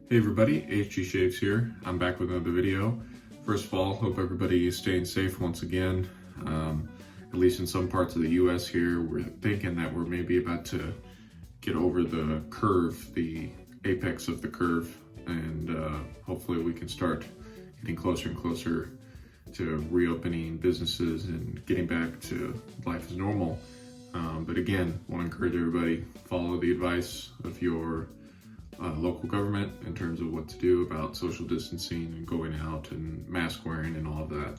Hey everybody, HG Shaves here. I'm back with another video. First of all, hope everybody is staying safe once again. At least in some parts of the US here, we're thinking that we're maybe about to get over the curve, the apex of the curve, and hopefully we can start getting closer and closer to reopening businesses and getting back to life as normal. But again, I want to encourage everybody, follow the advice of your local government in terms of what to do about social distancing and going out and mask wearing and all of that.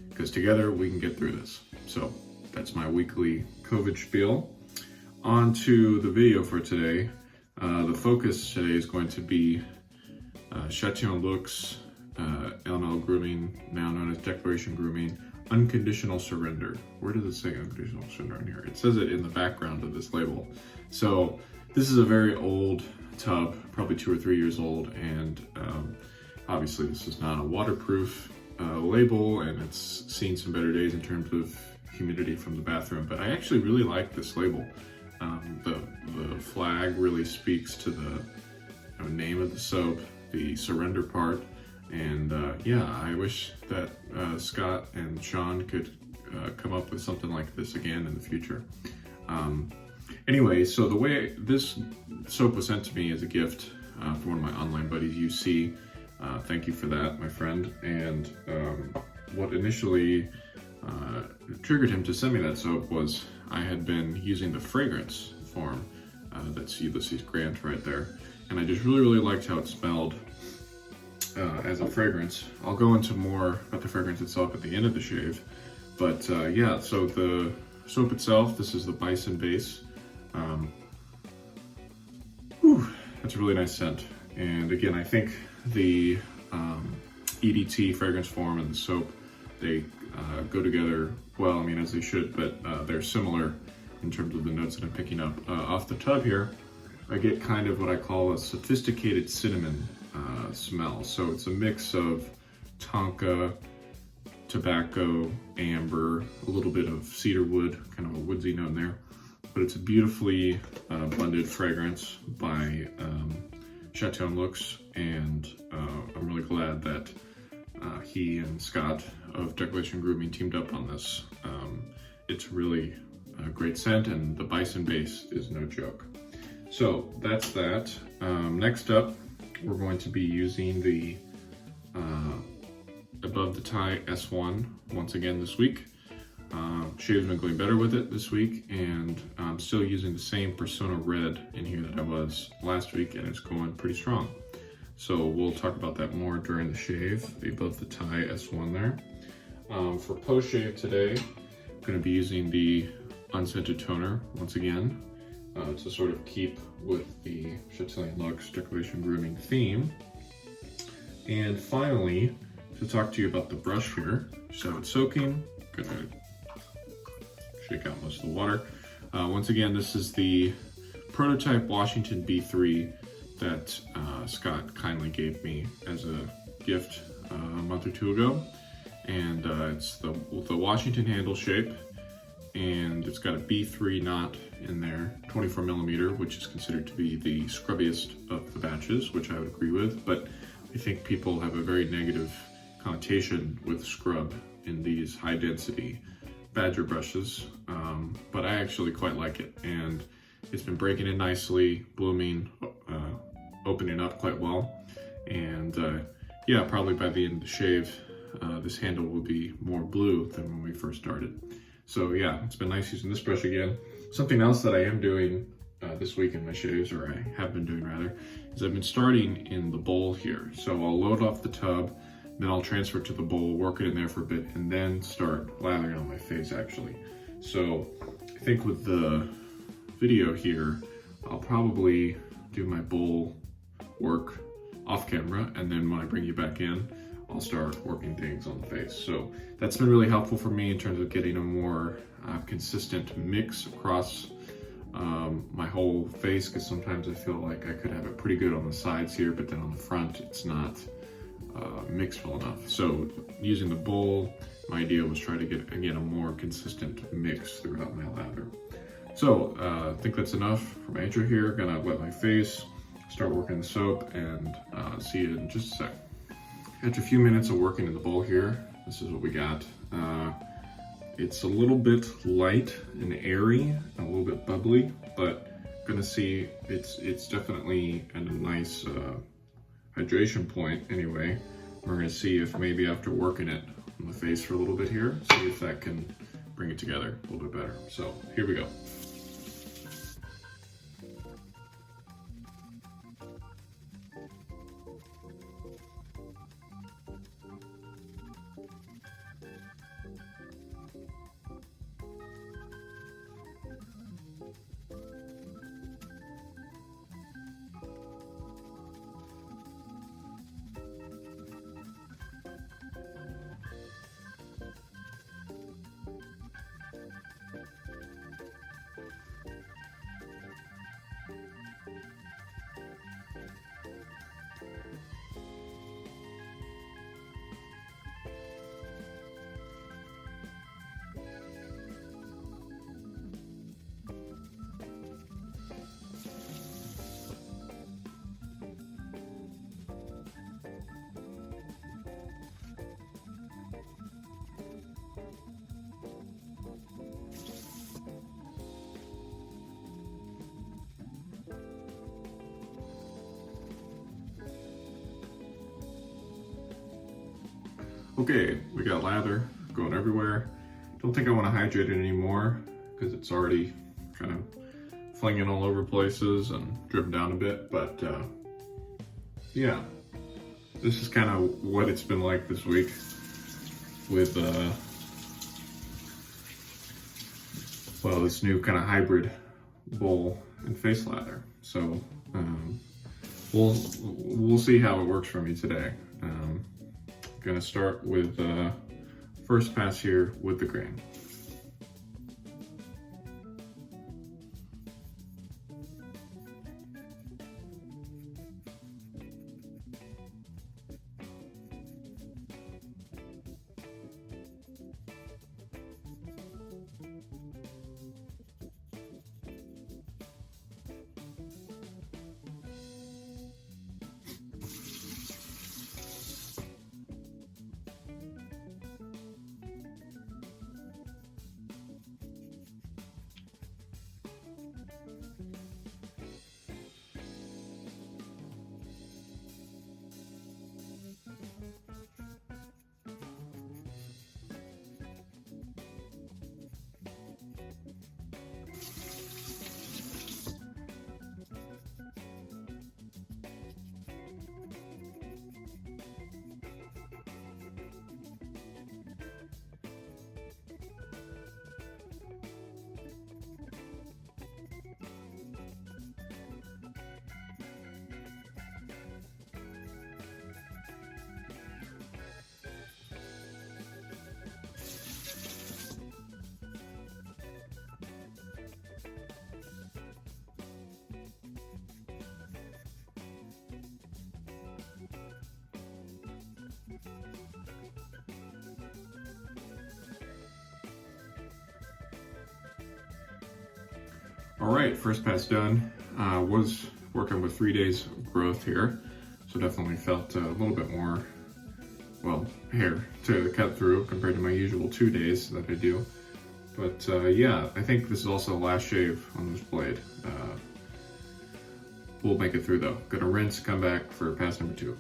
Because together we can get through this. So that's my weekly COVID spiel. On to the video for today. The focus today is going to be Chatillon Lux, LML Grooming, now known as Declaration Grooming, Unconditional Surrender. Where does it say Unconditional Surrender in here? It says it in the background of this label. So this is a very old tub, probably 2 or 3 years old, and obviously this is not a waterproof label, and it's seen some better days in terms of humidity from the bathroom, but I actually really like this label. The flag really speaks to the name of the soap, the surrender part, and yeah, I wish that Scott and Sean could come up with something like this again in the future. Anyway, so the way this soap was sent to me as a gift from one of my online buddies, UC. Thank you for that, my friend. And what initially triggered him to send me that soap was I had been using the fragrance form that's Ulysses Grant right there. And I just really liked how it smelled as a fragrance. I'll go into more about the fragrance itself at the end of the shave. But yeah, so the soap itself, this is the Bison base. That's a really nice scent. And again, I think the EDT fragrance form and the soap, they go together well, I mean, as they should, but they're similar in terms of the notes that I'm picking up. Off the tub here, I get kind of what I call a sophisticated cinnamon smell. So it's a mix of tonka, tobacco, amber, a little bit of cedar wood, kind of a woodsy note in there. But it's a beautifully blended fragrance by Chatillon Lux, and I'm really glad that he and Scott of Declaration Grooming teamed up on this. It's really a great scent, and the Bison base is no joke. So that's that. Next up, we're going to be using the Above the Tie S1 once again this week. Shave's been going better with it this week, and I'm still using the same Personna Red in here that I was last week, and it's going pretty strong. So we'll talk about that more during the shave, the Above the Tie S1 there. For post-shave today, I'm going to be using the Unscented toner once again to sort of keep with the Chatillon Lux Declaration Grooming theme. And finally, to talk to you about the brush here. Just have it soaking. Gonna shake out most of the water. Once again, this is the prototype Washington B3 that Scott kindly gave me as a gift a month or two ago. And it's the Washington handle shape, and it's got a B3 knot in there, 24 millimeter, which is considered to be the scrubbiest of the batches, which I would agree with, but I think people have a very negative connotation with scrub in these high density badger brushes, but I actually quite like it, and it's been breaking in nicely, blooming, opening up quite well, and yeah, probably by the end of the shave, this handle will be more blue than when we first started. So yeah, it's been nice using this brush again. Something else that I am doing this week in my shaves, or I have been doing rather, is I've been starting in the bowl here. So I'll load off the tub, then I'll transfer it to the bowl, work it in there for a bit, and then start lathering on my face actually. So I think with the video here, I'll probably do my bowl work off camera, and then when I bring you back in, I'll start working things on the face. So that's been really helpful for me in terms of getting a more consistent mix across my whole face, because sometimes I feel like I could have it pretty good on the sides here, but then on the front it's not mixed well enough. So using the bowl, my idea was try to get, again, a more consistent mix throughout my lather. So I think that's enough for my intro here. Gonna wet my face, start working the soap and see you in just a sec. After a few minutes of working in the bowl here, this is what we got. It's a little bit light and airy, a little bit bubbly, but gonna see it's definitely at a nice hydration point anyway. We're gonna see if maybe after working it on the face for a little bit here, see if that can bring it together a little bit better. So here we go. Okay, we got lather going everywhere. Don't think I want to hydrate it anymore because it's already kind of flinging all over places and dripping down a bit, but yeah, this is kind of what it's been like this week with well, this new kind of hybrid bowl and face lather. So we'll see how it works for me today. Gonna start with first pass here with the grain. All right, first pass done. Was working with 3 days of growth here, so definitely felt a little bit more, well, hair to cut through compared to my usual 2 days that I do. But yeah, I think this is also the last shave on this blade. We'll make it through though. Gonna rinse, come back for pass number 2.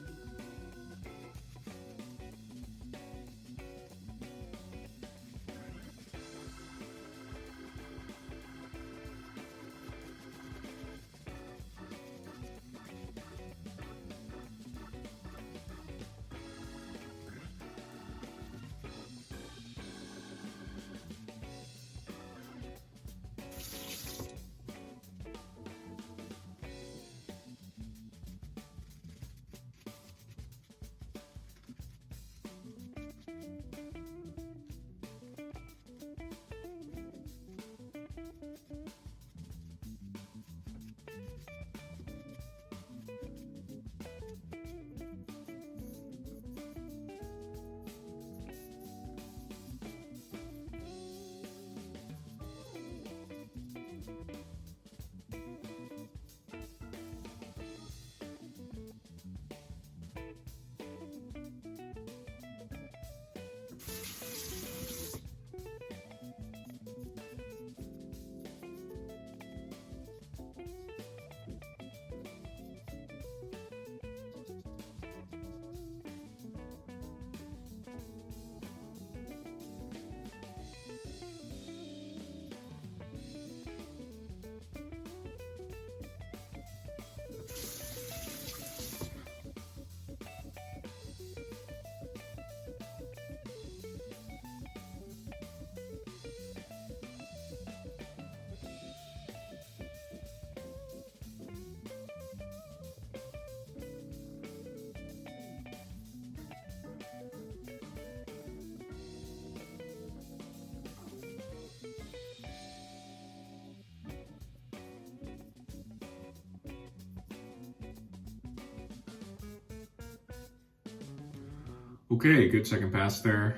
Okay, good second pass there.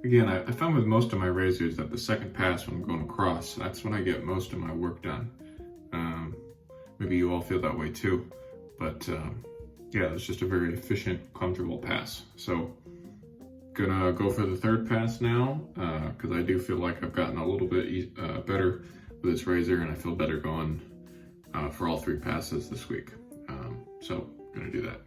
Again, I found with most of my razors that the second pass when I'm going across, that's when I get most of my work done. Maybe you all feel that way too, but yeah, it's just a very efficient, comfortable pass. So gonna go for the third pass now, because I do feel like I've gotten a little bit better with this razor, and I feel better going for all 3 passes this week. So gonna do that.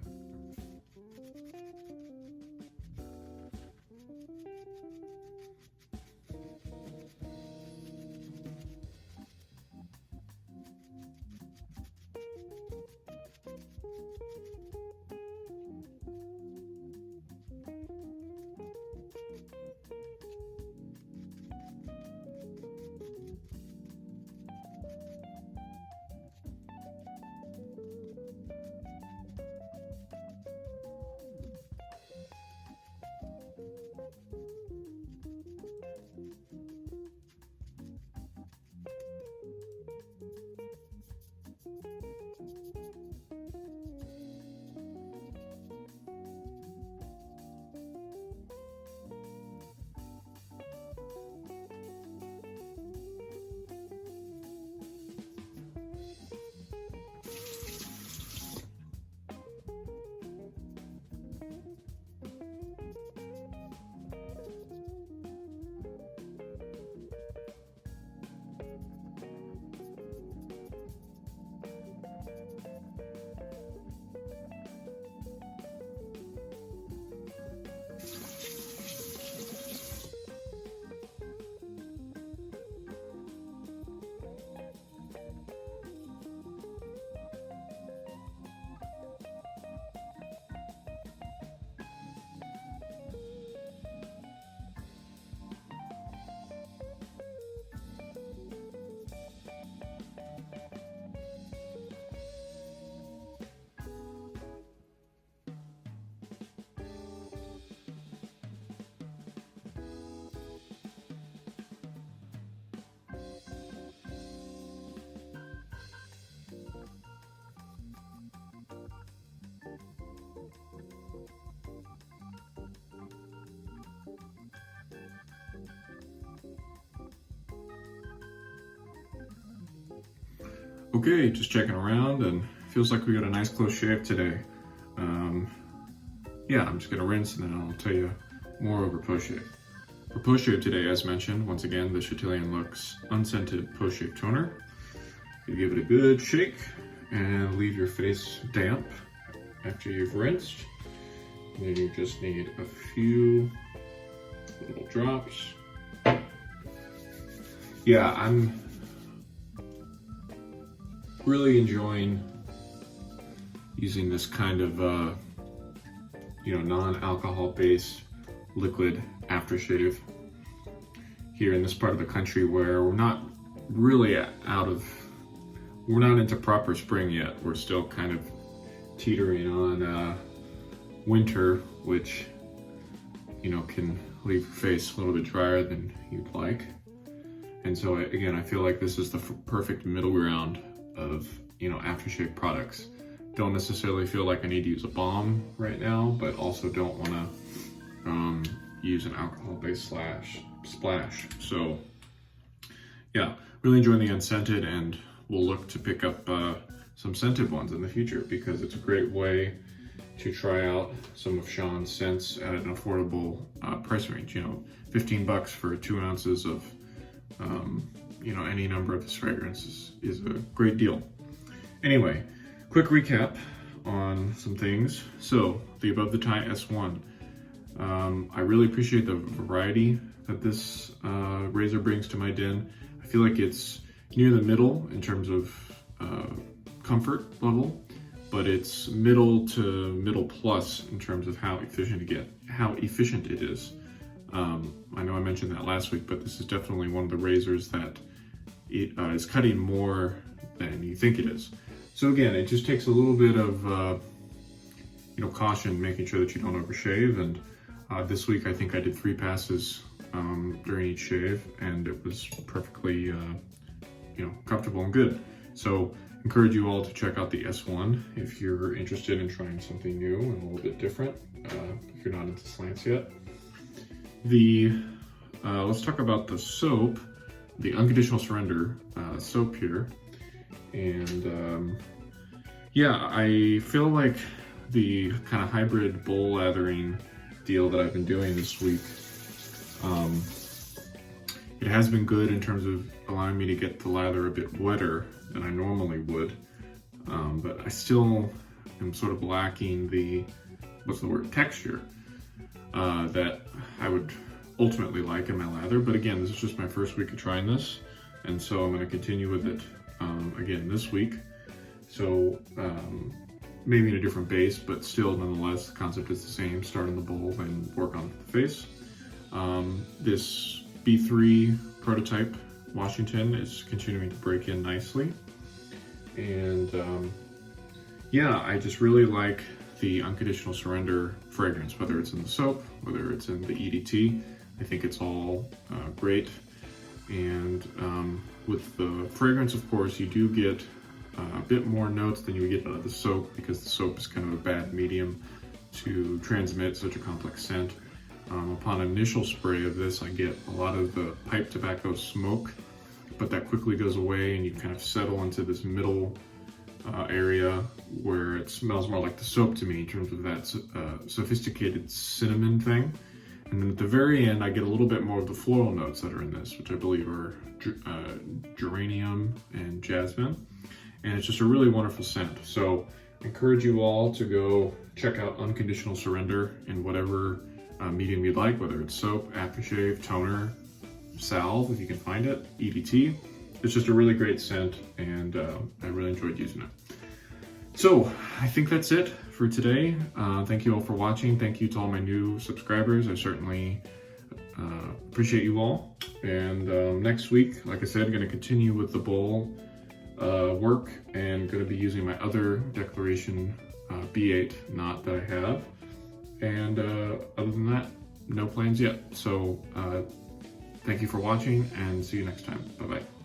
Okay, just checking around, and feels like we got a nice close shave today. Yeah, I'm just gonna rinse and then I'll tell you more over post-shave. For post-shave today, as mentioned, once again, the Chatillon Lux Unscented Post-Shave Toner. You give it a good shake and leave your face damp after you've rinsed. And then you just need a few little drops. Yeah, I'm really enjoying using this kind of non-alcohol based liquid aftershave here in this part of the country where we're not really we're not into proper spring yet. We're still kind of teetering on winter, which can leave your face a little bit drier than you'd like. And so again, I feel like this is the perfect middle ground of aftershave products. Don't necessarily feel like I need to use a balm right now, but also don't want to use an alcohol-based splash. So yeah, really enjoying the unscented, and we'll look to pick up some scented ones in the future because it's a great way to try out some of Sean's scents at an affordable price range. $15 for 2 ounces of any number of his fragrances is a great deal. Anyway, quick recap on some things. So the Above the Tie S1. I really appreciate the variety that this razor brings to my den. I feel like it's near the middle in terms of comfort level, but it's middle to middle plus in terms of how efficient it is. I know I mentioned that last week, but this is definitely one of the razors that is cutting more than you think it is. So again, it just takes a little bit of caution, making sure that you don't overshave. And this week, I think I did 3 passes during each shave, and it was perfectly comfortable and good. So encourage you all to check out the S1 if you're interested in trying something new and a little bit different, if you're not into slants yet. Let's talk about the soap, the Unconditional Surrender soap here. And yeah, I feel like the kind of hybrid bowl lathering deal that I've been doing this week, it has been good in terms of allowing me to get the lather a bit wetter than I normally would, but I still am sort of lacking the, texture that I would ultimately like in my lather. But again, this is just my first week of trying this, and so I'm going to continue with it again this week. So maybe in a different base, but still nonetheless the concept is the same. Start in the bowl and work on the face. This B3 prototype Washington is continuing to break in nicely, and yeah, I just really like the Unconditional Surrender fragrance, whether it's in the soap, whether it's in the EDT. I think it's all great. And with the fragrance, of course, you do get a bit more notes than you would get out of the soap, because the soap is kind of a bad medium to transmit such a complex scent. Upon initial spray of this, I get a lot of the pipe tobacco smoke, but that quickly goes away and you kind of settle into this middle area where it smells more like the soap to me in terms of that sophisticated cinnamon thing. And then at the very end, I get a little bit more of the floral notes that are in this, which I believe are geranium and jasmine. And it's just a really wonderful scent. So I encourage you all to go check out Unconditional Surrender in whatever medium you'd like, whether it's soap, aftershave, toner, salve, if you can find it, EDT. It's just a really great scent, and I really enjoyed using it. So I think that's it for today. Thank you all for watching. Thank you to all my new subscribers. I certainly appreciate you all. And next week, like I said, I'm going to continue with the bowl work, and going to be using my other Declaration B8 knot that I have. And other than that, no plans yet. So thank you for watching, and see you next time. Bye-bye.